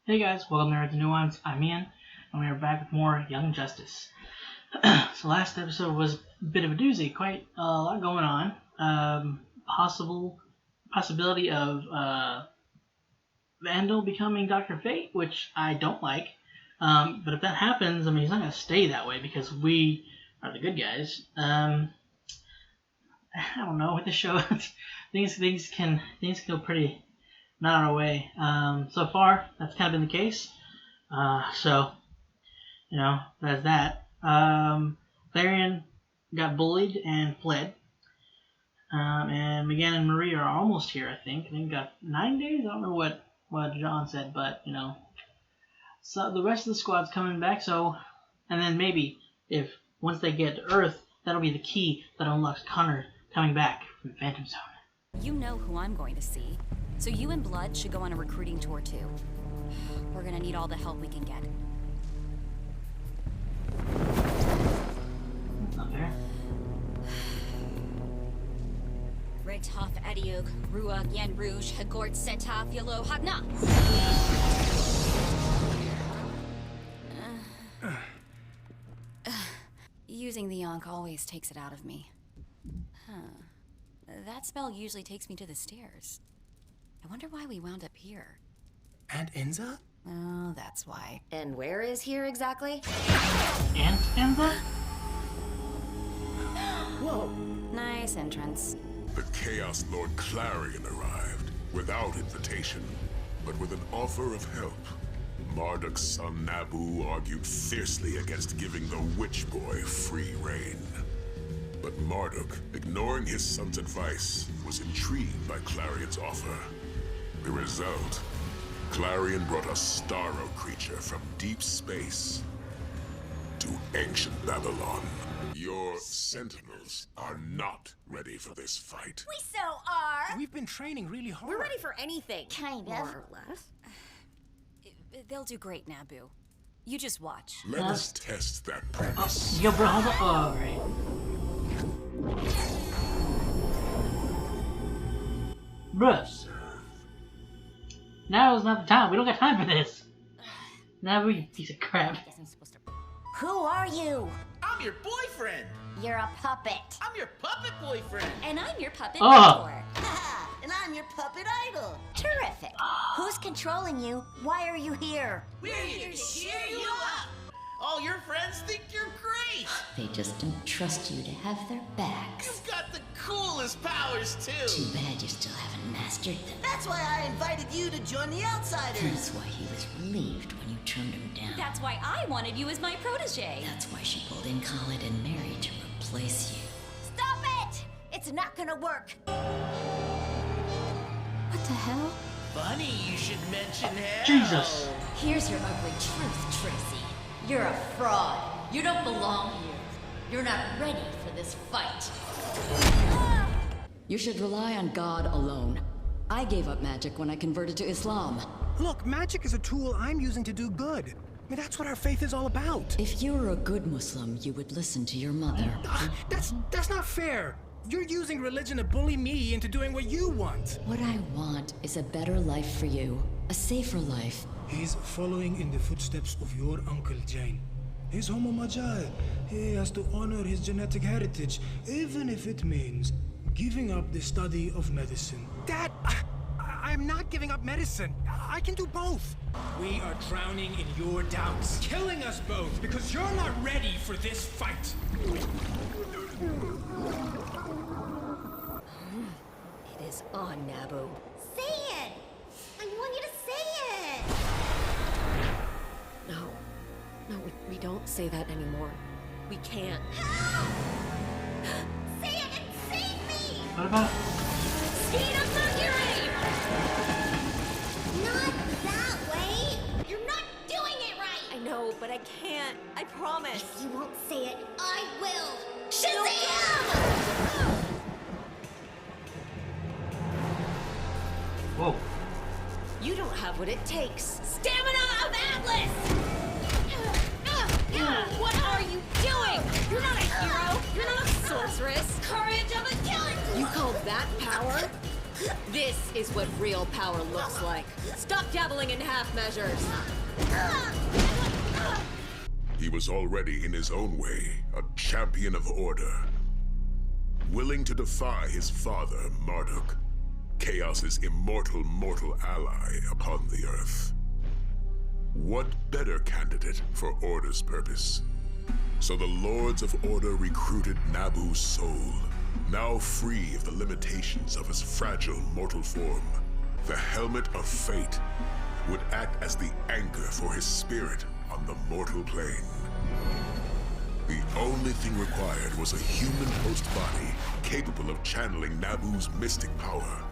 Hey guys, welcome to Nuance. I'm Ian, and we are back with more Young Justice. So last episode was a bit of a doozy, quite a lot going on. Possibility of Vandal becoming Dr. Fate, which I don't like. But if that happens, I mean, he's not going to stay that way because we are the good guys. I don't know, with the show, things can go pretty not our way. So far, that's kind of been the case. So, that's that. Klarion got bullied and fled. And McGann and Marie are almost here, I think. I think we got 9 days. I don't remember what John said, but, So the rest of the squad's coming back, and then maybe, if once they get to Earth, that'll be the key that unlocks Connor coming back from the Phantom Zone. You know who I'm going to see. So you and Blood should go on a recruiting tour too. We're gonna need all the help we can get. Not fair. Retaf Adiog, Rua Yen Rouge, Hagort Setaf Yolo Hagna. Using the Yonk always takes it out of me. That spell usually takes me to the stairs. I wonder why we wound up here. And Enza? Oh, that's why. And where is here exactly? And Enza? Whoa. Nice entrance. The Chaos Lord Klarion arrived, without invitation, but with an offer of help. Marduk's son Nabu argued fiercely against giving the Witch Boy free reign. But Marduk, ignoring his son's advice, was intrigued by Clarion's offer. The result, Klarion brought a starro creature from deep space to ancient Babylon. Your sentinels are not ready for this fight. We so are! We've been training really hard. We're ready for anything. Kind of. More or less. They'll do great, Nabu. You just watch. Let us test that premise. Yo, bro, hold up. Oh, right. Bruh. Now is not the time. We don't got time for this. Nabu, you piece of crap. Who are you? I'm your boyfriend! You're a puppet. I'm your puppet boyfriend! And I'm your puppet Oh. mentor. And I'm your puppet idol. Terrific. Who's controlling you? Why are you here? We're here to cheer you up! All your friends think you're great! They just don't trust you to have their backs. You've got the coolest powers, Too too! bad you still haven't mastered them. That's why I invited you to join the Outsiders. That's why he was relieved when you turned him down. That's why I wanted you as my protege. That's why she pulled in Khalid and Mary to replace you. Stop it! It's not gonna work. What the hell? Funny you should mention hell! Jesus. Here's your ugly truth, Tracy. You're a fraud. You don't belong here. You're not ready for this fight. You should rely on God alone. I gave up magic when I converted to Islam. Look, magic is a tool I'm using to do good. I mean, that's what our faith is all about. If you were a good Muslim, you would listen to your mother. That's not fair. You're using religion to bully me into doing what you want. What I want is a better life for you. A safer life. He's following in the footsteps of your Uncle Jane. He's Homo Magi. He has to honor his genetic heritage, even if it means giving up the study of medicine. Dad, I'm not giving up medicine. I can do both. We are drowning in your doubts, killing us both because you're not ready for this fight. It is on, Nabu. Say it! I want you to say it! No, we don't say that anymore. We can't. Help! Say it and save me! What about? Speed of Mercury! Not that way! You're not doing it right! I know, but I can't. I promise. If you won't say it, I will! Shazam! Whoa. You don't have what it takes. Stamina of Atlas! What are you doing? You're not a hero. You're not a sorceress. Courage of a killer! You call that power? This is what real power looks like. Stop dabbling in half measures. He was already in his own way a champion of order, willing to defy his father, Marduk, Chaos's immortal mortal ally upon the Earth. What better candidate for Order's purpose? So the Lords of Order recruited Nabu's soul, now free of the limitations of his fragile mortal form. The Helmet of Fate would act as the anchor for his spirit on the mortal plane. The only thing required was a human host body capable of channeling Nabu's mystic power.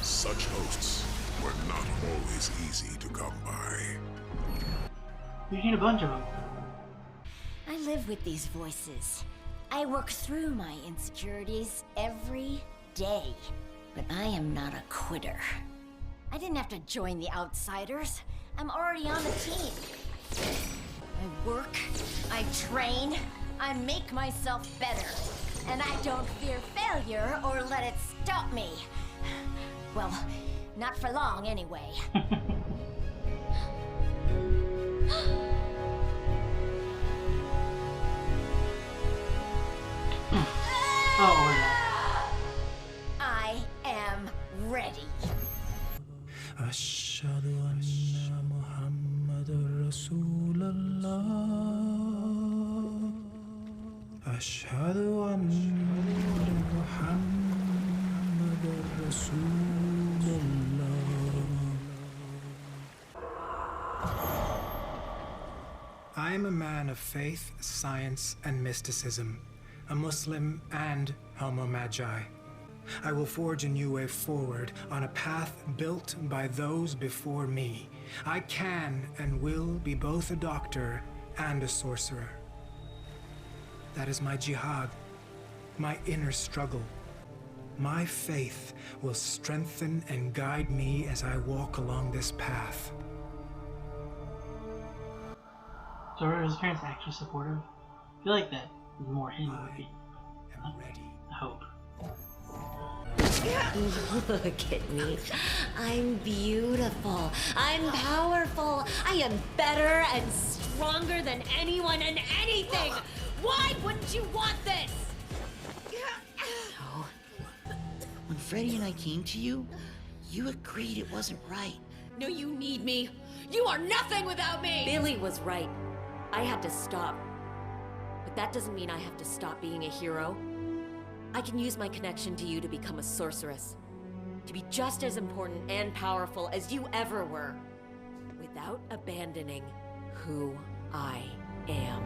Such hosts were not always easy to come by. You need a bunch of them. I live with these voices. I work through my insecurities every day. But I am not a quitter. I didn't have to join the outsiders. I'm already on the team. I work, I train, I make myself better. And I don't fear failure or let it stop me. Well, not for long anyway. I am ready. Ashhadu anna Muhammadar Rasulullah. Ashhadu anna Muhammadar Rasulullah. I am a man of faith, science, and mysticism, a Muslim and Homo Magi. I will forge a new way forward on a path built by those before me. I can and will be both a doctor and a sorcerer. That is my jihad, my inner struggle. My faith will strengthen and guide me as I walk along this path. So are his parents actually supportive? I feel like that more him would be. I'm ready. I hope. Look at me. I'm beautiful. I'm powerful. I am better and stronger than anyone and anything. Why wouldn't you want this? No. When Freddy and I came to you, you agreed it wasn't right. No, you need me. You are nothing without me. Billy was right. I had to stop. But that doesn't mean I have to stop being a hero. I can use my connection to you to become a sorceress. To be just as important and powerful as you ever were. Without abandoning who I am.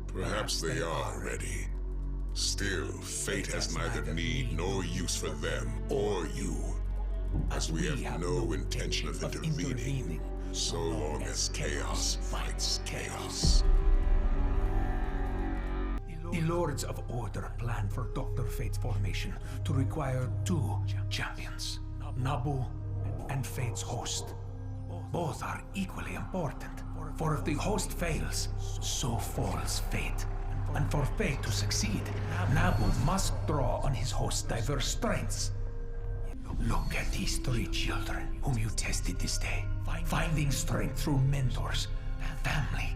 Perhaps they are ready. Still, fate has neither need nor use for them or you, as we have no intention of intervening, so long as chaos fights chaos. The Lords of Order plan for Dr. Fate's formation to require 2 champions, Nabu and Fate's host. Both are equally important, for if the host fails, so falls Fate. And for Fate to succeed, Nabu must draw on his host's diverse strengths. Look at these 3 children whom you tested this day, finding strength through mentors, family,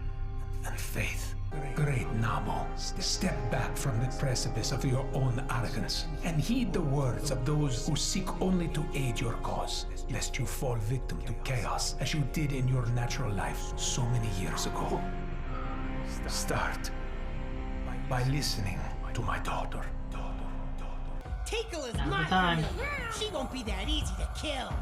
and faith. Great Nabu, step back from the precipice of your own arrogance and heed the words of those who seek only to aid your cause, lest you fall victim to chaos as you did in your natural life so many years ago. Start by listening to my daughter. Tickle is Now's my the time. She won't be that easy to kill.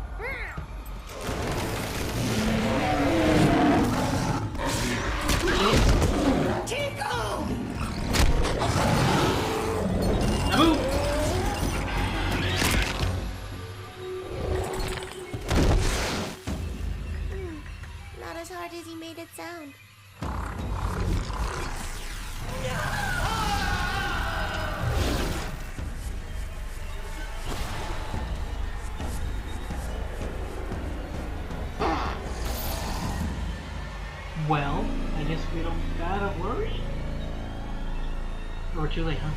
Tickle! Nabu! Not as hard as he made it sound. Well, I guess we don't gotta worry. Or too late, huh?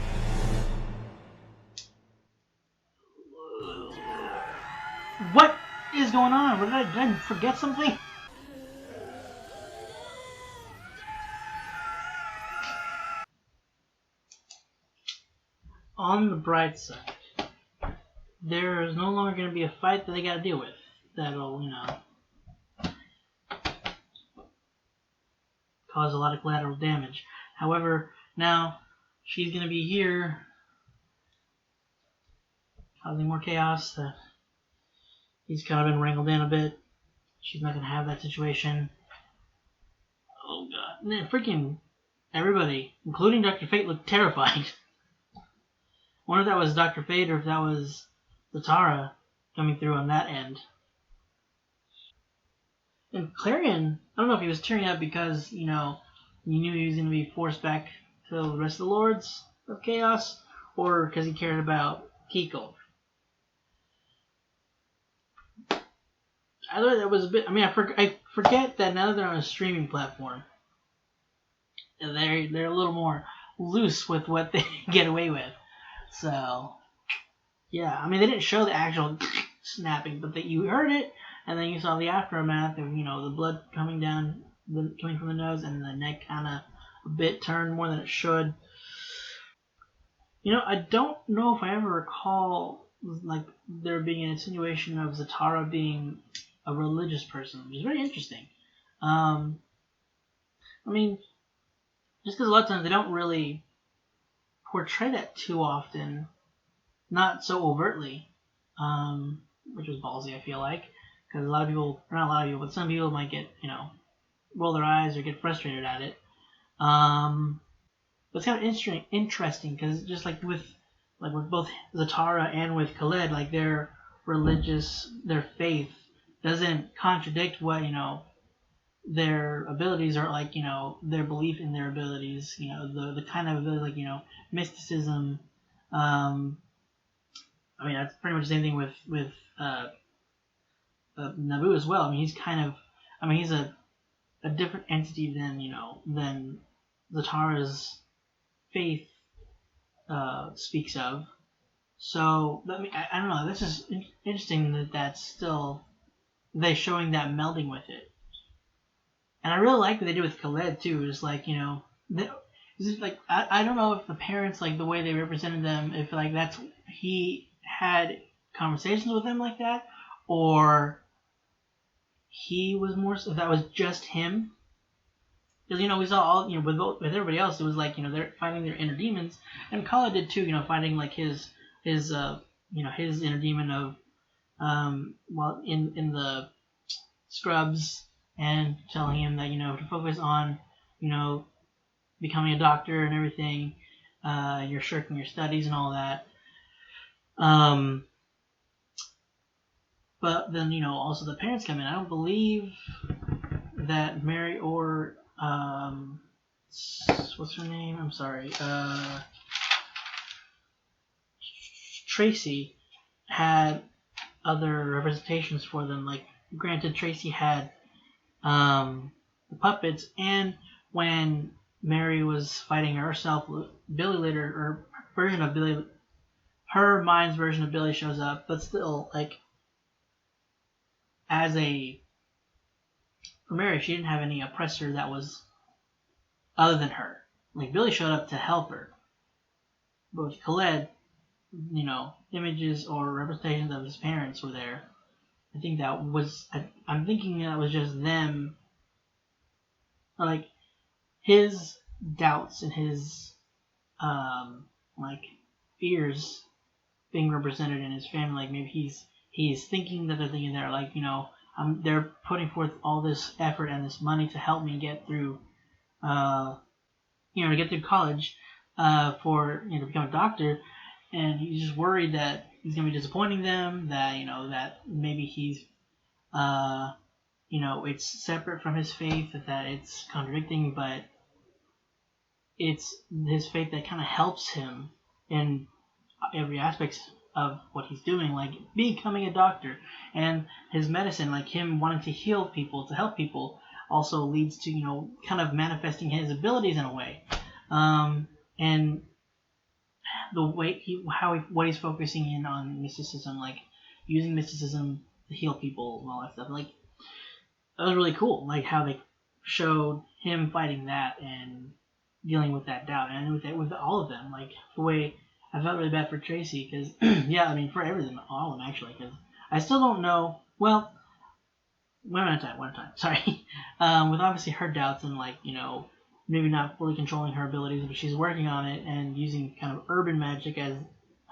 What is going on? Did I forget something? On the bright side, there is no longer going to be a fight that they got to deal with. That'll, cause a lot of collateral damage. However, now she's going to be here, causing more chaos. He's kind of been wrangled in a bit. She's not going to have that situation. Oh god. Man, freaking everybody, including Dr. Fate, looked terrified. I wonder if that was Dr. Fate or if that was Zatara coming through on that end. And Klarion, I don't know if he was tearing up because, he knew he was going to be forced back to the rest of the Lords of Chaos, or because he cared about Kiko. I thought that was a bit... I forget that now that they're on a streaming platform, they're a little more loose with what they get away with. So, yeah. They didn't show the actual snapping, but you heard it, and then you saw the aftermath of, the blood coming down, coming from the nose, and the neck kind of a bit turned more than it should. I don't know if I ever recall, there being an insinuation of Zatara being a religious person, which is very interesting. Just because a lot of times they don't really portray that too often, not so overtly, which was ballsy, I feel like, because a lot of people, or not a lot of people, but some people might get, roll their eyes or get frustrated at it. But it's kind of interesting because just with both Zatara and with Khaled, their their faith doesn't contradict what, their abilities are their belief in their abilities, the kind of ability, mysticism. That's pretty much the same thing with Nabu as well. He's kind of, he's a different entity than Zatara's faith speaks of. So, I don't know, this is interesting that's still, they showing that melding with it. And I really like what they did with Khaled too. It's I don't know if the parents, the way they represented them, if he had conversations with them like that, or he was more, if that was just him. Because, we saw all, with everybody else, it was they're fighting their inner demons. And Khaled did too, fighting his inner demon of, in the scrubs, and telling him that, to focus on, becoming a doctor and everything, you're shirking your studies and all that. But then, also the parents come in. I don't believe that Mary or, what's her name? I'm sorry. Tracy had other representations for them. Granted, Tracy had the puppets, and when Mary was fighting herself, Billy later, or version of Billy, her mind's version of Billy shows up, but still, for Mary, she didn't have any oppressor that was other than her. Billy showed up to help her. But with Khaled, images or representations of his parents were there. I think that was, I'm thinking that was just them, his doubts and his, fears being represented in his family. Maybe he's thinking that they're thinking they're they're putting forth all this effort and this money to help me get through, to get through college, to become a doctor, and he's just worried that he's going to be disappointing them, that, that maybe he's, it's separate from his faith, that it's contradicting, but it's his faith that kind of helps him in every aspect of what he's doing, becoming a doctor, and his medicine, him wanting to heal people, to help people, also leads to, kind of manifesting his abilities in a way. And the way what he's focusing in on mysticism, like using mysticism to heal people and all that stuff. Like that was really cool. Like how they showed him fighting that and dealing with that doubt, and with all of them. Like the way I felt really bad for Tracy because yeah, I mean for everything, all of them actually, because I still don't know. Well, one at a time. Sorry. With obviously her doubts and like maybe not fully controlling her abilities, but she's working on it and using kind of urban magic as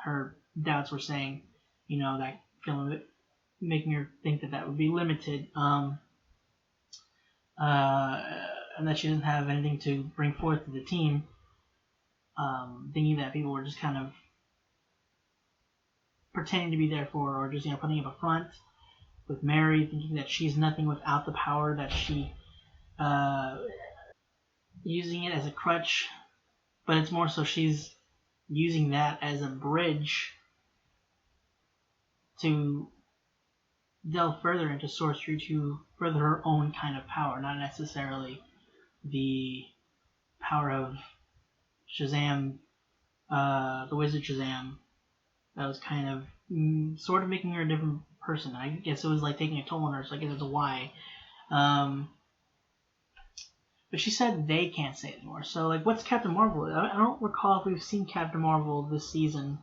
her doubts were saying. That feeling making her think that would be limited. And that she doesn't have anything to bring forth to the team, thinking that people were just kind of pretending to be there for her, or just putting up a front with Mary, thinking that she's nothing without the power, that she using it as a crutch, but it's more so she's using that as a bridge to delve further into sorcery to further her own kind of power, not necessarily the power of Shazam, the Wizard Shazam. That was kind of sort of making her a different person. I guess it was like taking a toll on her, so I guess it's a why. But she said they can't say it anymore. So, like, what's Captain Marvel? I don't recall if we've seen Captain Marvel this season.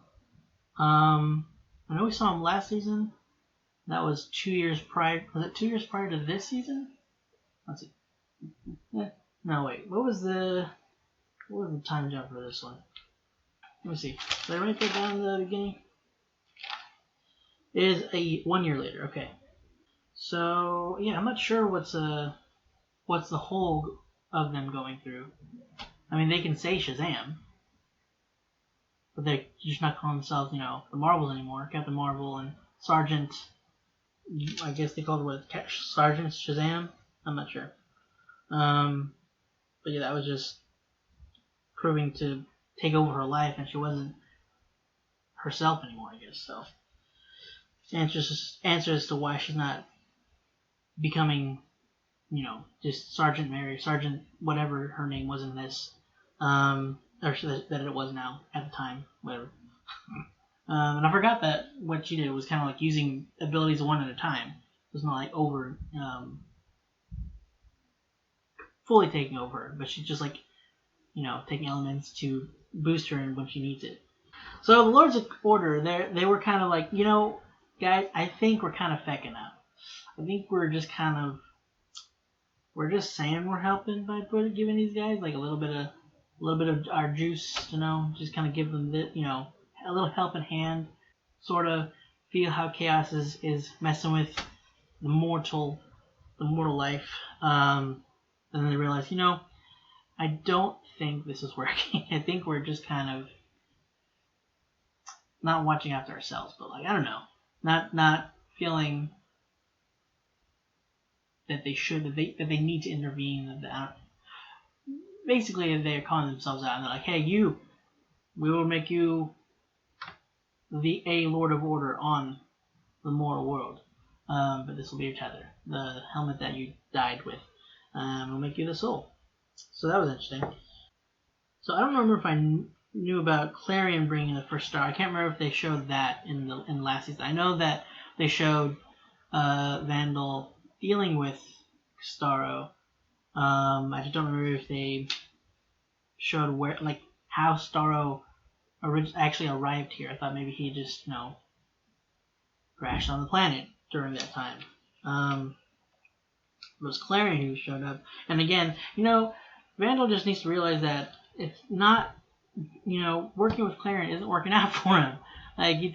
I know we saw him last season. That was 2 years prior. Was it 2 years prior to this season? Let's see. No, wait. What was the time jump for this one? Let me see. Did I write that down in the beginning? It is 1 year later. Okay. So yeah, I'm not sure what's the whole of them going through. I mean, they can say Shazam, but they're just not calling themselves, the Marvels anymore. Captain Marvel and Sergeant. I guess they called it Sergeant Shazam. I'm not sure. But yeah, that was just proving to take over her life, and she wasn't herself anymore, I guess. So, answer as to why she's not becoming, just Sergeant Mary, Sergeant whatever her name was in this, or that it was now at the time, whatever. And I forgot that what she did was kind of like using abilities one at a time. It was not like over, fully taking over her, but she's just like, taking elements to boost her when she needs it. So the Lords of Order, they were kind of like, guys, I think we're kind of fecking out. I think we're just saying we're helping by giving these guys like a little bit of our juice, just kind of give them the, a little helping hand, sort of feel how chaos is messing with the mortal life, and then they realize, I don't think this is working. I think we're just kind of not watching after ourselves, but like I don't know, not feeling that they should, that they need to intervene. Basically, they're calling themselves out, and they're like, "Hey, we will make you a Lord of Order on the mortal world, but this will be your tether, the helmet that you died with. We'll make you the soul." So that was interesting. So I don't remember if I knew about Klarion bringing the first star. I can't remember if they showed that in last season. I know that they showed Vandal dealing with Starro. I just don't remember if they showed where, like, how Starro actually arrived here. I thought maybe he just, crashed on the planet during that time. It was Klarion who showed up. And again, Vandal just needs to realize that it's not, working with Klarion isn't working out for him. Like,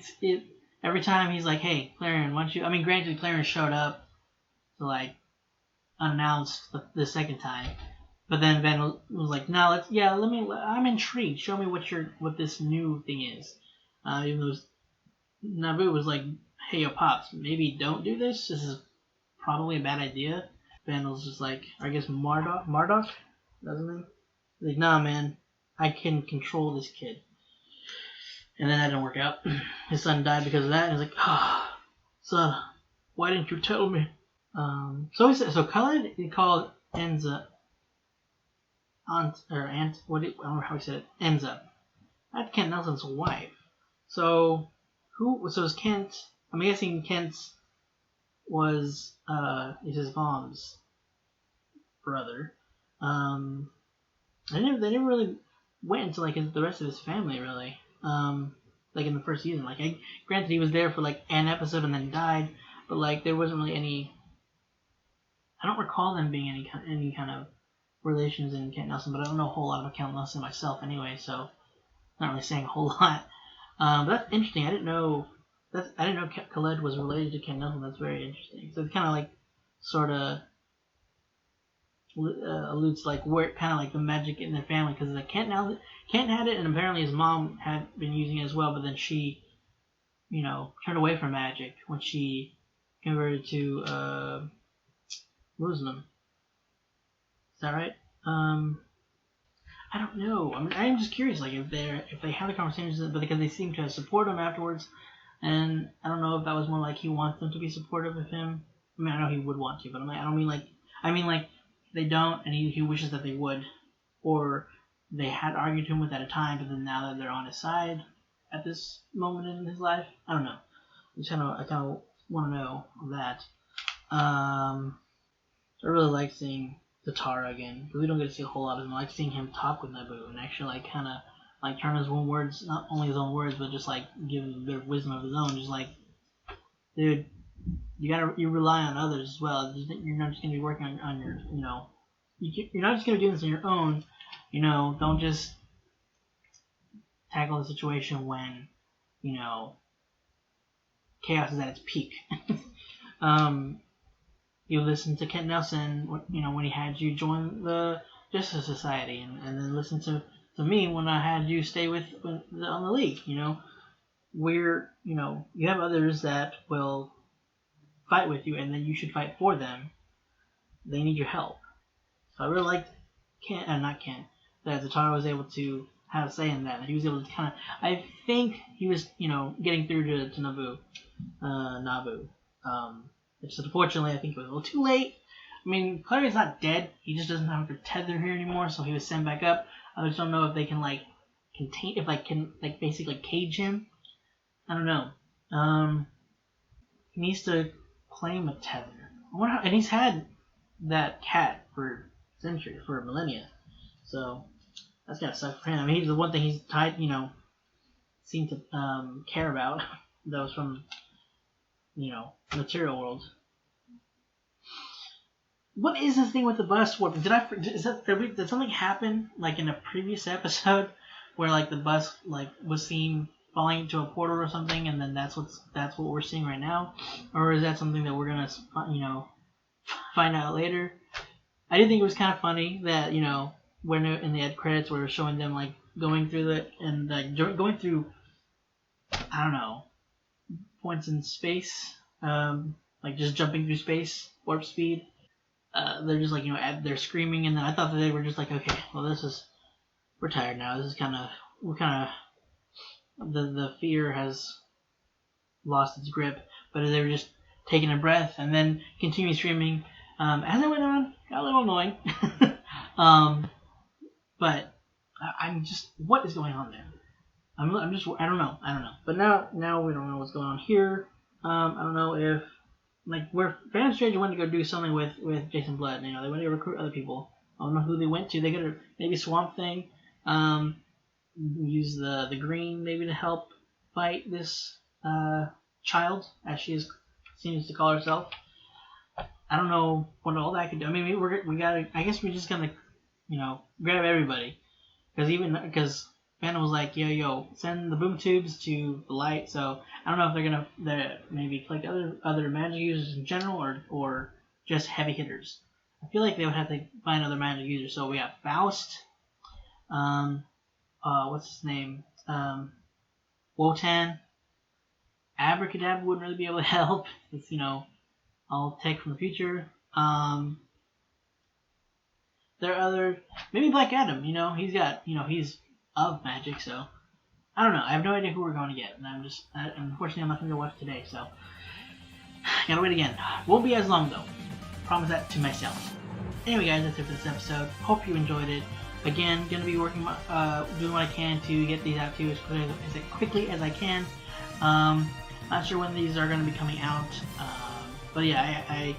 every time he's like, "Hey, Klarion, why don't you..." I mean, granted, Klarion showed up to, like, unannounced the second time. But then Vandal was like, "No, I'm intrigued. Show me what this new thing is." Even though Nabu was like, "Hey, yo, Pops, maybe don't do this. This is probably a bad idea." Vandal's just like, I guess Marduk? That's his name? He's like, "Nah, man, I can control this kid." And then that didn't work out. His son died because of that, and he's like, "Son, why didn't you tell me?" So Khaled, he called Enza, I don't know how he said it, Enza. That's Kent Nelson's wife. So so is Kent, I'm guessing Kent's is his mom's brother. They never really went into like the rest of his family really. Like in the first season, like granted he was there for like an episode and then died, but like there wasn't really any. I don't recall them being any kind of relations in Kent Nelson, but I don't know a whole lot about Kent Nelson myself anyway, so not really saying a whole lot. But that's interesting. I didn't know Khaled was related to Kent Nelson. That's very interesting. So it's kind of like sort of alludes like where kind of like the magic in their family, because like Kent had it, and apparently his mom had been using it as well, but then she, turned away from magic when she converted to Muslim. Is that right? I don't know. I mean, I'm just curious, like if they had a conversation, but because they seem to support him afterwards, and I don't know if that was more like he wants them to be supportive of him. I mean, I know he would want to, but I mean like they don't, and he wishes that they would, or they had argued to him with at a time, but then now that they're on his side at this moment in his life, I don't know. I kind of want to know that. I really like seeing Zatara again, because we don't get to see a whole lot of him. I like seeing him talk with Nabu and actually like kind of like turn his own words, not only his own words, but just like give a bit of wisdom of his own. Just like, dude, you rely on others as well. You're not just gonna be working on your, you're not just gonna do this on your own. Don't just tackle the situation when, chaos is at its peak. You listen to Kent Nelson, when he had you join the Justice Society, and then listen to me when I had you stay on the League. Where you have others that will fight with you, and then you should fight for them. They need your help. So I really liked that Zatara was able to have a say in that. He was able to kind of, I think he was, getting through to Nabu. Which unfortunately I think it was a little too late. I mean, Clarion's not dead. He just doesn't have a tether here anymore, so he was sent back up. I just don't know if they can basically cage him. I don't know. He needs to claim a tether. And he's had that cat for centuries, for millennia. So that's gotta suck for him. I mean, he's the one thing he's tied, seemed to care about. That was from, material world. What is this thing with the bus warp? Did something happen like in a previous episode where like the bus like was seen falling into a portal or something, and then that's what we're seeing right now, or is that something that we're gonna find out later? I did think it was kind of funny that when in the end credits we were showing them like going through it and like going through, I don't know, points in space, like just jumping through space, warp speed. They're just like, they're screaming, and then I thought that they were just like, okay, well we're tired now. This is the fear has lost its grip, but they were just taking a breath and then continuing screaming. As it went on, got a little annoying. But I'm just, what is going on there? I don't know. But now we don't know what's going on here. I don't know if, like, where Phantom Stranger went to go do something with Jason Blood. They went to go recruit other people. I don't know who they went to. They could have maybe Swamp Thing. Use the green maybe to help fight this child, as she seems to call herself. I don't know what all that could do. I mean, we gotta. I guess we're just gonna, grab everybody, because Phantom was like, yo, send the boom tubes to the light. So I don't know if they're maybe collect other magic users in general, or just heavy hitters. I feel like they would have to find other magic users. So we have Faust. What's his name? Wotan. Abracadabra wouldn't really be able to help. It's, all tech from the future. There are other, maybe Black Adam, he's got, he's of magic, so I don't know. I have no idea who we're going to get, and unfortunately I'm not going to watch today, so gotta wait again. Won't be as long though. Promise that to myself. Anyway guys, that's it for this episode. Hope you enjoyed it. Again, gonna be working, doing what I can to get these out to you as quickly as I can. Not sure when these are gonna be coming out, but yeah,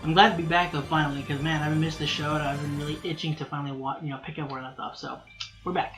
I'm glad to be back though finally, because man, I've missed the show and I've been really itching to finally pick up where I left off. So we're back.